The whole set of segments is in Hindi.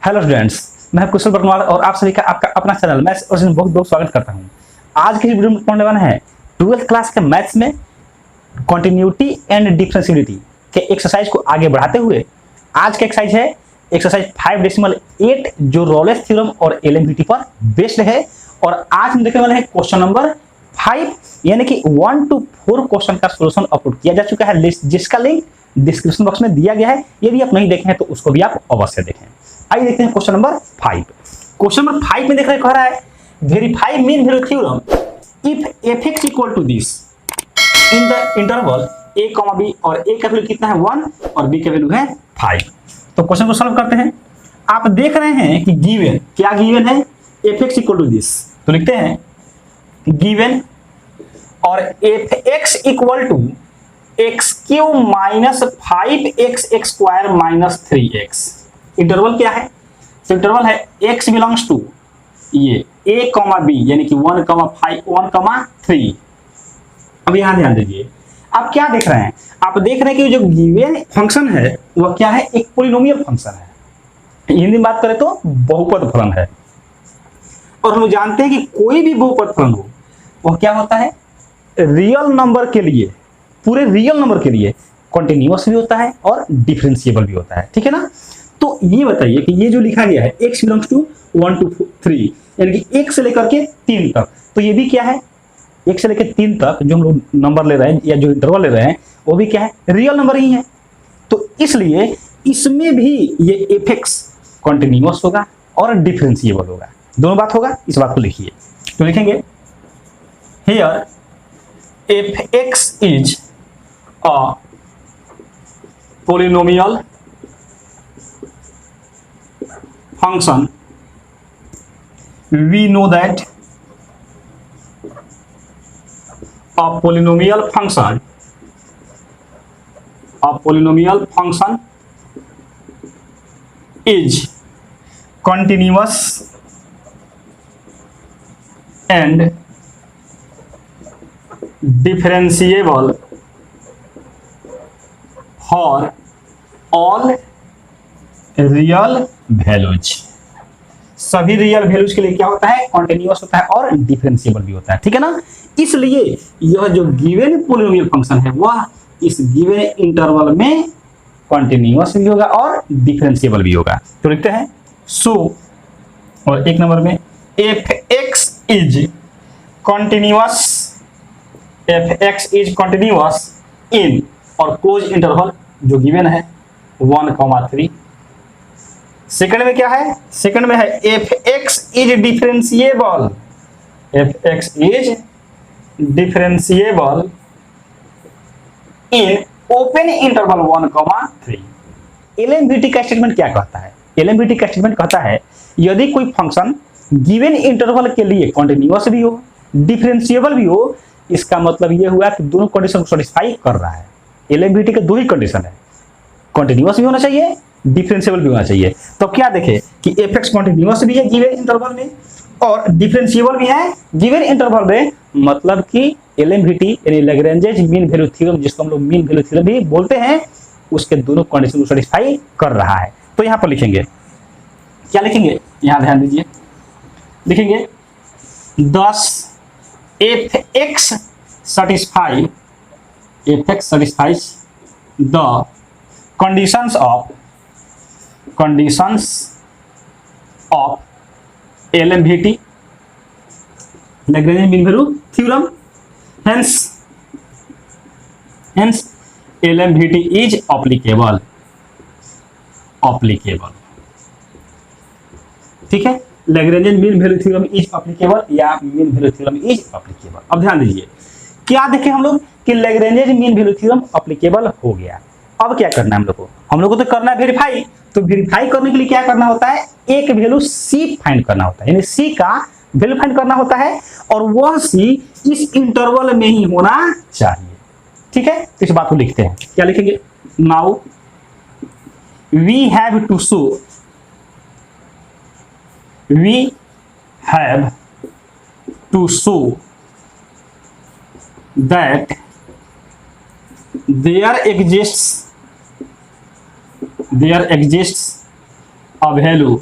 हेलो स्टूडेंट्स, मैं कुशल वर्मा और आप सभी का आपका अपना चैनल मैथ्स और इसमें बहुत बहुत स्वागत करता हूं। आज की वीडियो में पढ़ने वाला है 12th क्लास के मैथ्स में कॉन्टिन्यूटी एंड डिफरेंशियबिलिटी के एक्सरसाइज को आगे बढ़ाते हुए आज का एक्सरसाइज है एक्सरसाइज 5.8 जो रॉलेस थ्योरम और एलएमवीटी पर बेस्ड है। और आज हम देखने वाले हैं क्वेश्चन नंबर 5 यानी कि 1 to 4 क्वेश्चन का सॉल्यूशन अपलोड किया जा चुका है, जिसका लिंक डिस्क्रिप्शन बॉक्स में दिया गया है। यदि आप नहीं देखे हैं तो उसको भी आप अवश्य देखें। आइए देखते हैं क्वेश्चन नंबर 5। क्वेश्चन नंबर 5 में देख रहे कह रहा है verify mean value theorem if f(x) equal to this in the interval a, b और a का वैल्यू कितना है 1 और b का वैल्यू है 5। तो क्वेश्चन को सॉल्व करते हैं। आप देख रहे हैं कि गिवन क्या गिवन है f(x) इक्वल टू दिस, तो लिखते हैं गिवन और f(x) equal to x³ minus 5x square minus 3x। Interval क्या है? तो इंटरवल है x बिलोंग्स टू ये a, b यानी कि 1, 5, 1, 3। अब यहां ध्यान दीजिए, आप क्या देख रहे हैं? आप देख रहे हैं कि जो गिवन फंक्शन है वह क्या है? एक पॉलिनोमियल फंक्शन है। हिंदी में बात करें तो बहुपद फलन है। और हम जानते हैं कि कोई भी बहुपद फलन हो वह क्या होता है? रियल नंबर के लिए, पूरे रियल नंबर के लिए कॉन्टिन्यूअस भी होता है और डिफरेंशिएबल भी होता है। ठीक है ना? तो ये बताइए कि ये जो लिखा गया है x बिलोंग्स टू 1 to 3 यानी कि 1 से लेकर के 3 तक, तो ये भी क्या है? 1 से लेकर 3 तक जो हम लोग नंबर ले रहे हैं या जो इंटरवल ले रहे हैं वो भी क्या है? रियल नंबर ही है। तो इसलिए इसमें भी ये f(x) कॉन्टिन्यूअस होगा और डिफरेंशिएबल होगा, दोनों बात होगा। इस बात को लिखिए, तो लिखेंगे here f(x) is a polynomial function. We know that a polynomial function is continuous and differentiable for all real values. सभी रियल वैल्यूज के लिए क्या होता है? कॉन्टिन्यूअस होता है और डिफरेंशिएबल भी होता है। ठीक है ना? इसलिए यह जो गिवन पॉलिनोमियल फंक्शन है वह इस गिवन इंटरवल में कॉन्टिन्यूअस भी होगा और डिफरेंशिएबल भी होगा। तो लिखते हैं सो, और एक नंबर में f(x) इज कॉन्टिन्यूअस इन और क्लोज इंटरवल जो गिवन है 1, 3। सेकंड में क्या है? सेकंड में है f(x) is differentiable in open interval 1, 3। एलएमवीटी का स्टेटमेंट क्या कहता है? एलएमवीटी का स्टेटमेंट कहता है यदि कोई फंक्शन गिवन इंटरवल के लिए कॉन्टिन्यूअस भी हो, डिफरेंशिएबल भी हो, इसका मतलब यह हुआ कि दोनों कंडीशन को सेटिस्फाई कर रहा है। एलएमवीटी के दो ही कंडीशन है, कॉन्टिन्यूअस भी होना चाहिए, डिफरेंशिएबल भी होना चाहिए। तो क्या देखें कि f(x) कॉन्टिन्यूअस भी है गिवन इंटरवल में और डिफरेंशिएबल भी है गिवन इंटरवल में, मतलब कि एलएमवीटी यानी लैग्रेंजेज मीन वैल्यू थ्योरम, जिसको हम लोग मीन वैल्यू थ्योरम भी बोलते हैं, उसके दोनों कंडीशन को सेटिस्फाई कर रहा है। तो यहां पर लिखेंगे, क्या लिखेंगे? यहां ध्यान दीजिए, लिखेंगे thus f(x) satisfies the conditions of LMVT Lagrange mean value theorem, hence LMVT is applicable। ठीक है, Lagrange mean value theorem is applicable या mean value theorem is applicable। अब ध्यान दीजिए, क्या देखें हम लोग कि Lagrange mean value theorem applicable हो गया। अब क्या करना है हम लोग को तो करना है वेरीफाई। तो वेरीफाई करने के लिए क्या करना होता है? एक वैल्यू c फाइंड करना होता है, यानी c का वैल्यू फाइंड करना होता है और वह c इस इंटरवल में ही होना चाहिए। ठीक है, तो इस बात को लिखते हैं, क्या लिखेंगे? Now we have to show that there exists a value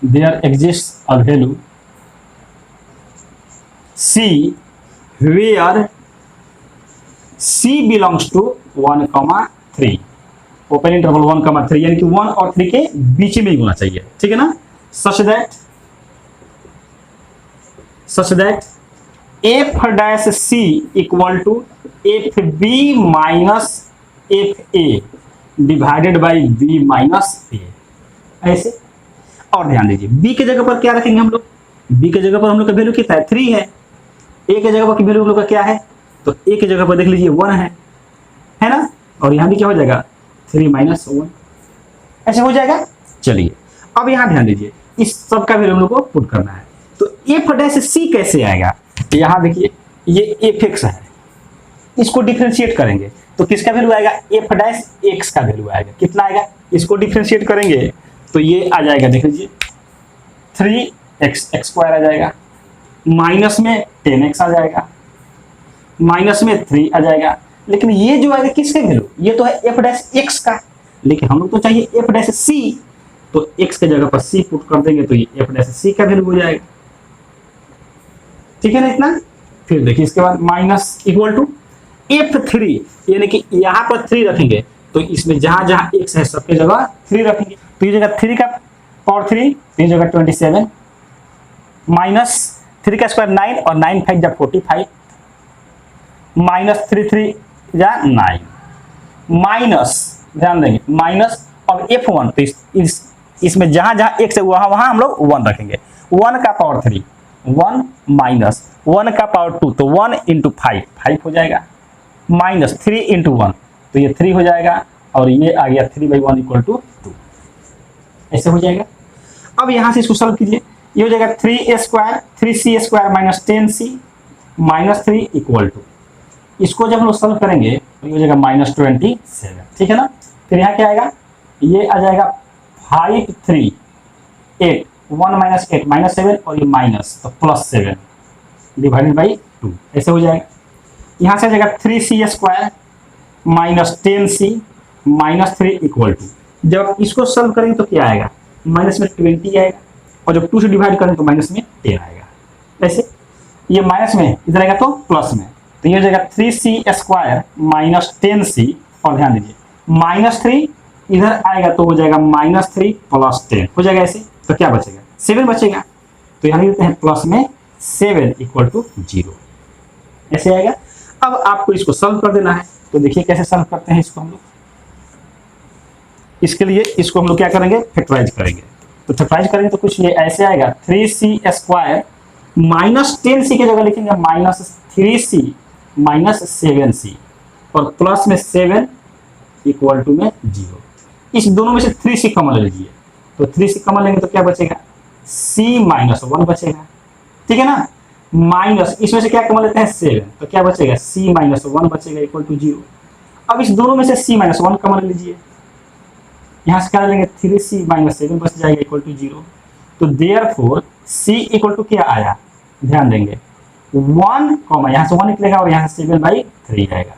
there exists a value c where c belongs to 1,3, open interval 1,3, यानी कि 1 और 3 के बीच में ही होना चाहिए, ठीक है ना। Such that F dash C equal to F B minus F A divided by B minus A, ऐसे। और ध्यान दीजिए बी के जगह पर क्या रखेंगे हम लोग, बी के जगह पर हम लोग का वैल्यू कितना है 3 है, ए के जगह पर वैल्यू हम लोग का क्या है, तो ए के जगह पर देख लीजिए 1 है ना, और यहां भी क्या हो जाएगा 3 माइनस 1, ऐसे हो जाएगा। चलिए अब यहां ध्यान दीजिए इस सब का वैल्यू हम लोग को पुट करना है, तो एफ डैश सी कैसे आएगा, तो यहां देखिए ये एफ एक्स है, इसको डिफरेंशिएट करेंगे तो किसका वैल्यू आएगा, एफ डैश एक्स का वैल्यू आएगा, कितना आएगा, इसको डिफरेंशिएट करेंगे तो ये आ जाएगा, देख लीजिए 3x स्क्वायर आ जाएगा, माइनस में 10x आ जाएगा, माइनस में 3 आ जाएगा, लेकिन ये जो आएगा किसका वैल्यू, ये तो है एफ डैश एक्स का, लेकिन हम लोग तो चाहिए एफ डैश सी, तो x के जगह पर c पुट कर देंगे तो ये एफ डैश सी का वैल्यू हो जाएगा, ठीक है ना इतना। फिर देखिए इसके बाद माइनस इक्वल टू f3, यानी कि यहां पर 3 रखेंगे तो इसमें जहां जहां x है सबके जगह 3 रखेंगे, तो ये जगह 3 का पावर 3, ये जगह 27 माइनस 3 का स्क्वायर 9 और 9 5 जा 45 माइनस 3 3 जा 9 माइनस, ध्यान देंगे माइनस, अब f1 तो इसमें जहां जहां x है वहां वहां हम लोग 1 रखेंगे, 1 का पावर 3 1 माइनस 1 का पावर 2 तो 1 इंटू 5 हो जाएगा, माइनस 3 इंटू 1 तो ये 3 हो जाएगा, और ये आ गया 3/1 इक्वल टू 2, ऐसे हो जाएगा। अब यहां से इसको सॉल्व कीजिए, ये हो जाएगा 3a square 3c square minus 10c minus 3 equal to, इसको जब हम लोग सॉल्व करेंगे तो ये हो जाएगा माइनस 27, ठीक है ना। फिर यहाँ क्या आएगा, ये आ जाएगा 5 3 8 1 माइनस 8 माइनस 7 और ये माइनस तो प्लस 7 डिवाइडेड बाई 2, ऐसे हो जाएगा। यहाँ से आ जाएगा 3c square minus 10c minus 3 equal to, जब इसको सॉल्व करेंगे तो क्या आएगा, माइनस में 20 आएगा, और जब 2 से डिवाइड करेंगे तो माइनस में 10 आएगा, ऐसे। ये माइनस में इधर आएगा तो प्लस में, तो ये हो जाएगा 3c स्क्वायर माइनस 10c, और ध्यान दीजिए माइनस 3 इधर आएगा तो हो जाएगा माइनस 3 प्लस 10 हो जाएगा, ऐसे। तो क्या बचेगा 7 बचेगा, तो यहाँ लिखते हैं प्लस में 7 इक्वल टू 0, ऐसे आएगा। अब आपको इसको सॉल्व कर देना है, तो देखिए कैसे सॉल्व करते हैं इसको हम लोग। इसके लिए इसको हम लोग क्या करेंगे, फैक्टराइज करेंगे, तो फैक्टराइज करेंगे तो कुछ ये ऐसे आएगा 3c स्क्वायर माइनस 10c की जगह लिखेंगे माइनस 3c माइनस 7c और प्लस में 7 इक्वल टू में 0। इस दोनों में से 3c कॉमन ले लीजिए, तो 3c कॉमन लेंगे तो क्या बचेगा, c माइनस 1 बचेगा, ठीक है ना, माइनस इसमें से क्या कॉमन लेते हैं 7, तो क्या बचेगा c माइनस 1 बचेगा इक्वल टू 0। अब इस दोनों में से c माइनस 1 कॉमन ले लीजिए, यहाँ से क्या लेंगे 3c माइनस 7 बच जाएगा इक्वल टू 0। तो देयरफॉर c इक्वल टू क्या आया, ध्यान देंगे 1 कॉमा यहाँ से 1 निकलेगा और यहाँ से 7/3 आएगा,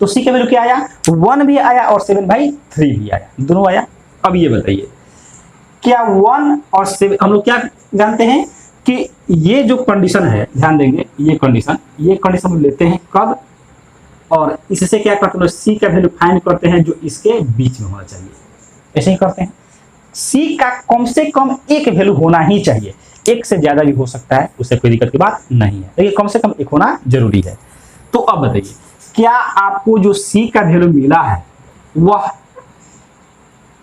तो c का वैल्यू क्या आया, 1 भी आया और 7/3 भी आया, दोनों आया। अब ये बताइए क्या 1 और 7 हम लोग क्या जानते हैं कि ये जो कंडीशन है, ध्यान देंगे ये कंडीशन हम लेते हैं कब, और इससे क्या करते हैं c का वैल्यू फाइंड करते हैं जो इसके बीच में होना चाहिए, ऐसे ही करते हैं। c का कम से कम एक वैल्यू होना ही चाहिए, एक से ज्यादा भी हो सकता है, उससे कोई दिक्कत की बात नहीं है, लेकिन कम से कम एक होना जरूरी है। तो अब बताइए क्या आपको जो c का वैल्यू मिला है वह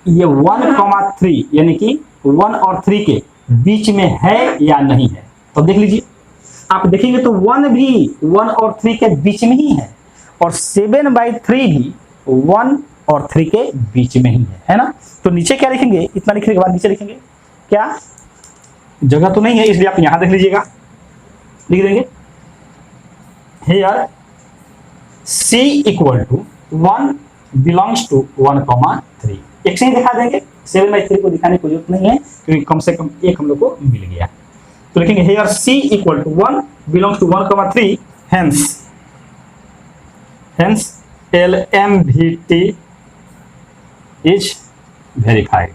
ये 1,3 यानी कि 1 और 3 के बीच में है या नहीं है, तो देख लीजिए आप देखेंगे तो 1 भी 1 और 3 के बीच में ही है, और 7/3 भी 1 और 3 के बीच में ही है ना। तो नीचे क्या लिखेंगे, इतना लिखने के बाद नीचे लिखेंगे क्या, जगह तो नहीं है इसलिए आप यहां देख लीजिएगा, लिख देंगे here c equal to 1 belongs to 1,3, एक से ही दिखा देंगे, 7/3 को दिखाने की जरूरत नहीं है क्योंकि कम से कम एक हम लोग को मिल गया। तो लिखेंगे here c equal to 1 belongs to 1,3 hence LMVT is verified।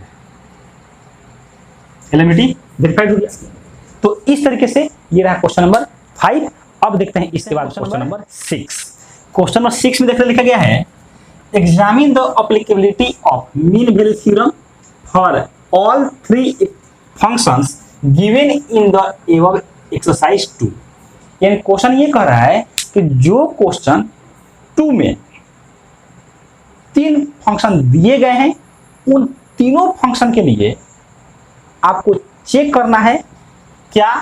एलिमिनिटी वेरीफाइड हो गया। तो इस तरीके से ये रहा क्वेश्चन नंबर 5। अब देखते हैं इसके बाद क्वेश्चन नंबर 6। क्वेश्चन नंबर 6 में देखते लिखा गया है examine the applicability of mean value theorem for all 3 functions given in the above exercise 2। यानी क्वेश्चन ये कह रहा है कि जो क्वेश्चन 2 में 3 फंक्शन दिए गए हैं उन तीनों फंक्शन के लिए आपको चेक करना है क्या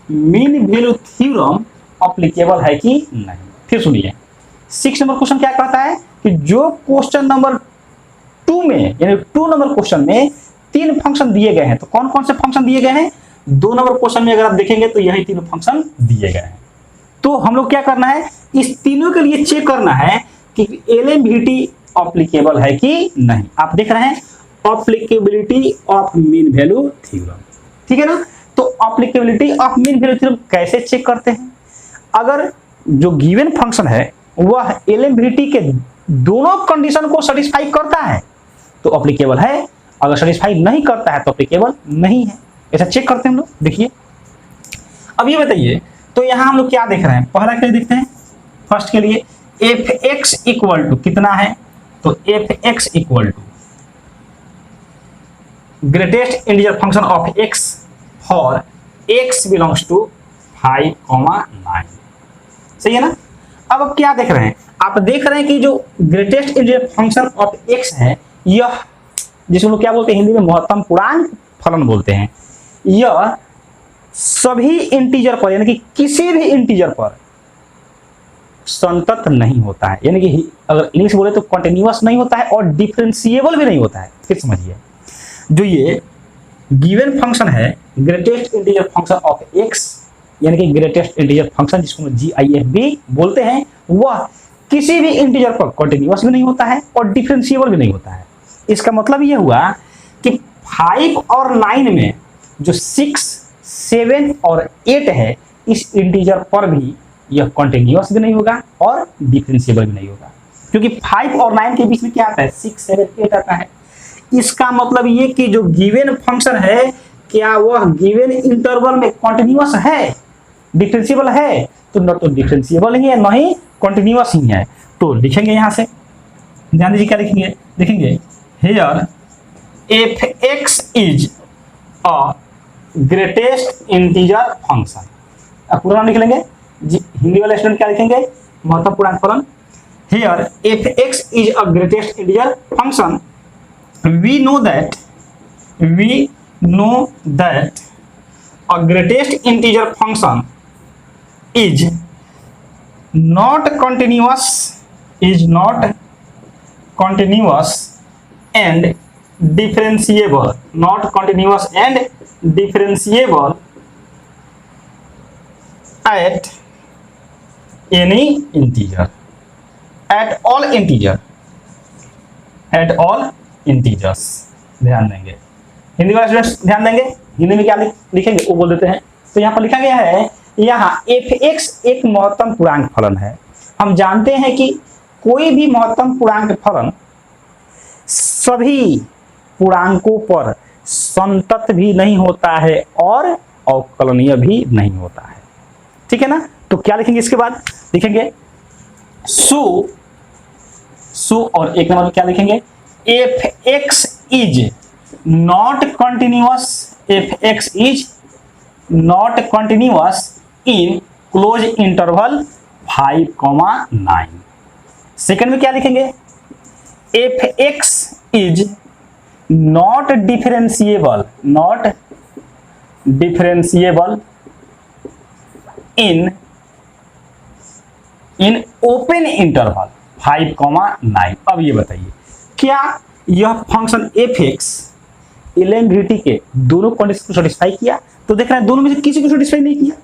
मीन वैल्यू थ्योरम एप्लीकेबल है कि नहीं। फिर सुनिए 6 नंबर क्वेश्चन क्या कहता है कि जो क्वेश्चन नंबर 2 में यानी 2 नंबर क्वेश्चन में 3 फंक्शन दिए गए हैं, तो कौन कौन से फंक्शन दिए गए हैं? 2 नंबर क्वेश्चन में अगर आप देखेंगे तो यही 3 फंक्शन दिए गए हैं। तो हम लोग क्या करना है, इस तीनों के लिए चेक करना है कि एलएमवीटी एप्लीकेबल है कि नहीं। आप देख रहे हैं applicability of mean value theorem, ठीक है ना। तो applicability of mean value theorem कैसे चेक करते हैं? अगर जो गिवन फंक्शन है वह एलएमवीटी के दोनों कंडीशन को सेटिस्फाई करता है तो एप्लीकेबल है, अगर सेटिस्फाई नहीं करता है तो एप्लीकेबल नहीं है। ऐसा चेक करते हैं हम लोग। देखिए अब ये बताइए, तो यहां हम लोग क्या देख रहे हैं? पहला क्या देखते हैं, फर्स्ट के लिए एफ एक्स इक्वल टू कितना है, तो F X equal to greatest integer function of X for X belongs to 5,9। सही है ना। अब क्या देख रहे हैं? आप देख रहे हैं कि जो greatest integer function of x है, यह जिसको लोग क्या बोलते हैं हिंदी में महत्तम पूर्णांक फलन बोलते हैं, यह सभी इंटीजर पर यानी कि किसी भी इंटीजर पर संतत नहीं होता है। यानी कि अगर इंग्लिश बोले तो कॉन्टिन्यूअस नहीं होता है और डिफरेंशिएबल भी नहीं होता है। फिर समझिए, जो ये गिवन फंक्शन है greatest integer function of x यानी कि ग्रेटेस्ट इंटीजर फंक्शन जिसको GIF भी बोलते हैं, वह किसी भी इंटीजर पर कॉन्टिन्यूअस भी नहीं होता है और डिफरेंशिएबल भी नहीं होता है। इसका मतलब यह हुआ कि 5 और 9 में जो 6, 7 और 8 है, इस इंटीजर पर भी यह कॉन्टिन्यूअस भी नहीं होगा और डिफरेंशिएबल भी नहीं होगा, क्योंकि 5 और 9 के बीच में क्या आता है, 6, 7, 8 आता है। इसका मतलब ये कि जो गिवन फंक्शन है क्या वह गिवन इंटरवल में कॉन्टिन्यूअस है, डिफरेंशिएबल है? तो न तो डिफरेंशिएबल ही है न ही कॉन्टिन्यूअस ही है। तो लिखेंगे यहां से, ध्यान दीजिए क्या लिखेंगे, देखेंगे here f(x) is a greatest integer function। अब पूरा नाम लिख लेंगे, हिंदी वाले स्टूडेंट क्या लिखेंगे, महत्तम पूर्णांक फलन। here f(x) is a greatest integer function, we know that a greatest integer function is not continuous and differentiable, not continuous and differentiable at any integer, at all integers। ध्यान देंगे, हिंदी वाले स्टूडेंट्स ध्यान देंगे, हिंदी में क्या लिखेंगे वो बोल देते हैं। तो यहाँ पर लिखा गया है, यहाँ f(x) एक महत्तम पूर्णांक फलन है। हम जानते हैं कि कोई भी महत्तम पूर्णांक फलन सभी पूर्णांकों पर संतत भी नहीं होता है और अवकलनीय भी नहीं होता है, ठीक है ना। तो क्या लिखेंगे इसके बाद, लिखेंगे सो और एक नंबर क्या लिखेंगे, f(x) is not continuous, f(x) is not continuous in close interval 5,9। Second में क्या लिखेंगे, f(x) is not differentiable in open interval 5,9। अब ये बताइए क्या यह फंक्शन f(x) एलएमवीटी के दोनों कंडीशन को सेटिस्फाई किया? तो देख रहे हैं दोनों में से किसी को सेटिस्फाई नहीं किया,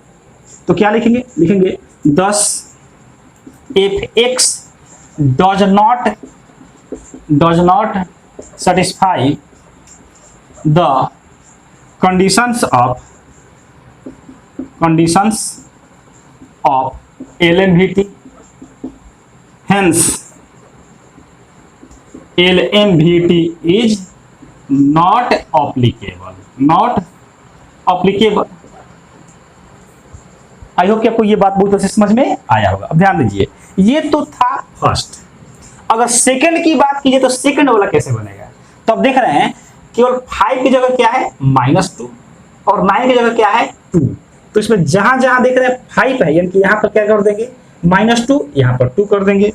तो क्या लिखेंगे, लिखेंगे 10 f(x) does not satisfy the conditions of LMVT, hence LMVT is not applicable applicable. I hope कि आपको ये बात बहुत अच्छे समझ में आया होगा। अब ध्यान दीजिए, ये तो था फर्स्ट। अगर सेकंड की बात कीजिए तो सेकंड वाला कैसे बनेगा, तो अब देख रहे हैं केवल 5 की जगह क्या है -2 और 9 की जगह क्या है 2। तो इसमें जहां जहां देख रहे हैं 5 है, यानी कि यहां पर क्या कर देंगे -2, यहां पर 2 कर देंगे,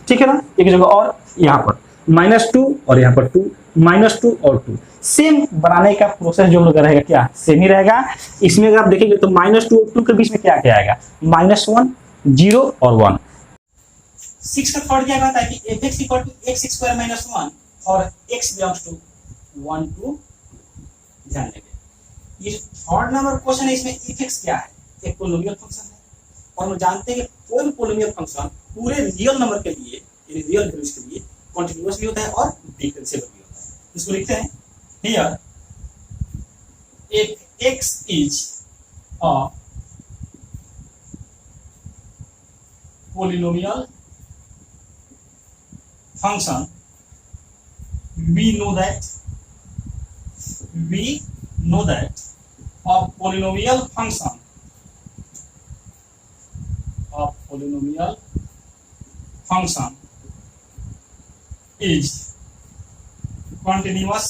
ठीक है ना। एक जगह और यहां पर -2 और यहां पर 2, -2 और 2। सेम बनाने का प्रोसेस जो लोग रहेगा क्या सेम ही रहेगा। इसमें अगर आप देखेंगे तो -2 और 2 के बीच में क्या क्या आएगा, -1, 0 और 1। 6 का थर्ड क्या कहता है कि fx इक्वल टू x² - 1 और x बिलोंग्स टू 1 to, ध्यान देंगे ये थर्ड नंबर क्वेश्चन है। इसमें fx क्या है, एक पोलिनोमियल फंक्शन है, और हम जानते हैं कि कोई पोलिनोमियल फंक्शन पूरे रियल नंबर के लिए, यानी रियल वैल्यूज के लिए कॉन्टिन्यूअस भी होता है और डिफरेंशिएबल भी होता है। इसको लिखते हैं here if x is a polynomial function, we know that a polynomial function is continuous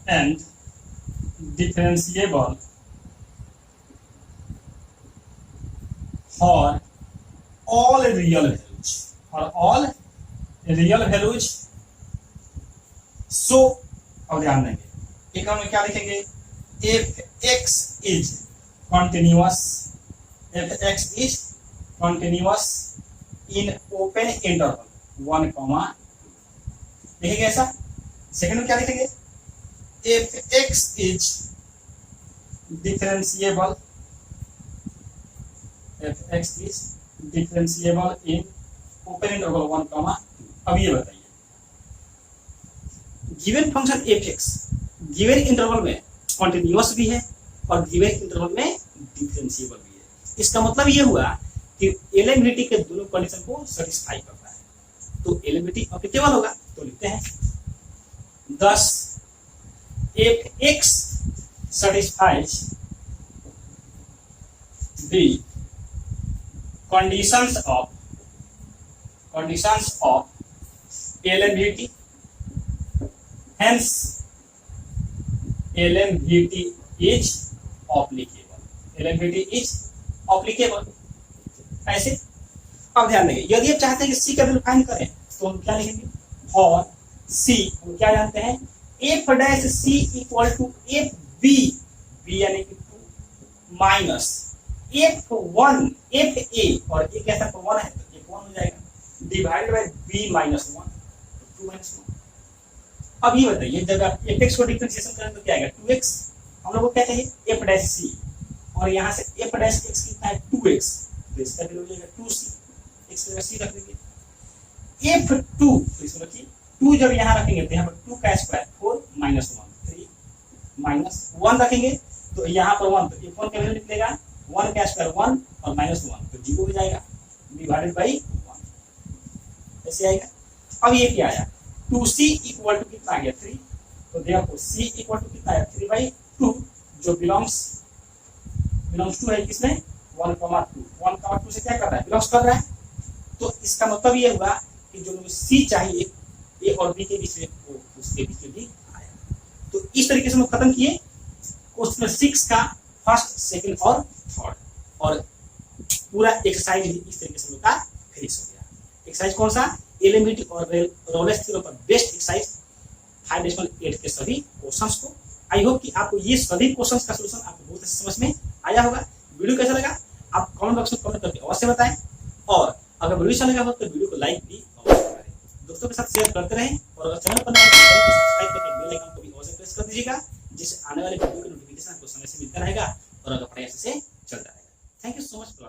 and differentiable for all real values, so अब ध्यान देंगे एक हम क्या लिखेंगे, if x is continuous in open interval 1, लिखेंगे ऐसा। सेकंड में क्या लिखेंगे, if x is differentiable in open interval 1, अब ये बताइए given function fx given interval में कॉन्टिन्यूअस भी है और गिवन इंटरवल में डिफरेंशिएबल भी है। इसका मतलब ये हुआ कि एलिमिनिटी के दोनों कंडीशन को सेटिस्फाई करता है, तो एलिमिनिटी एप्लीकेबल होगा। तो लिखते हैं thus if x satisfies the conditions of LMVT, hence LMVT is applicable। ऐसे अब ध्यान देंगे, यदि आप चाहते हैं कि C का वैल्यू फाइंड करें तो हम क्या लिखेंगे, फॉर C हम क्या जानते हैं, f dash C equal to F B यानी कि 2 माइनस f1 f a, और ये कैसा 1 है तो f1 हो जाएगा divided by b minus 1, 2 minus 1। अब ये बताइए जब आप fx को डिफरेंशिएशन करें तो क्या आएगा 2x, हम लोग को क्या चाहिए f डैश c, और यहाँ से f डैश x कितना है 2x, तो इसका वैल्यू हो जाएगा 2c, x की जगह c रख देंगे। f2 तो इसमें रखिए 2, जब यहाँ रखेंगे तो यहाँ पर 2 का स्क्वायर 4 माइनस 1 3 माइनस 1 रखेंगे तो यहाँ पर 1, तो f1 का वैल्यू निकलेगा 1 का स्क्वायर 1 और माइनस 1 तो 0 हो जाएगा डिवाइडेड बाई 1, ऐसे आएगा। अब ये क्या आया 2c इक्वल टू कितना आ गया 3, तो देखो c इक्वल टू कितना है 3/2, जो बिलोंग्स टू है किसमें 1,2 से क्या कर रहा है बिलोंग्स कर रहा है। तो इसका मतलब ये हुआ कि जो मुझे c चाहिए a और b के बीच में वो उसके बीच में भी आया। तो इस तरीके से हम खत्म किए क्वेश्चन 6 का फर्स्ट, सेकंड और थर्ड, और पूरा एक्सरसाइज भी इस तरीके से का फिनिश हो गया। एक्सरसाइज कौन सा, एलिमिनिटी और रोलेस थ्योरम पर बेस्ट एक्सरसाइज 5.8 के सभी क्वेश्चंस को। आई होप कि आपको ये सभी क्वेश्चंस का सॉल्यूशन आपको बहुत अच्छे समझ में आया होगा। वीडियो कैसा लगा आप कमेंट बॉक्स में कमेंट करके अवश्य बताएं, और अगर वीडियो अच्छा लगा हो तो वीडियो को लाइक भी अवश्य करें, दोस्तों के साथ शेयर करते रहें, और अगर चैनल पर नए हैं तो सब्सक्राइब करके बेल आइकन को भी अवश्य प्रेस कर दीजिएगा, जिससे आने वाले वीडियो का नोटिफिकेशन आपको समय से मिलता रहेगा और अगर पढ़ाई से चलता रहेगा। Thank you so much for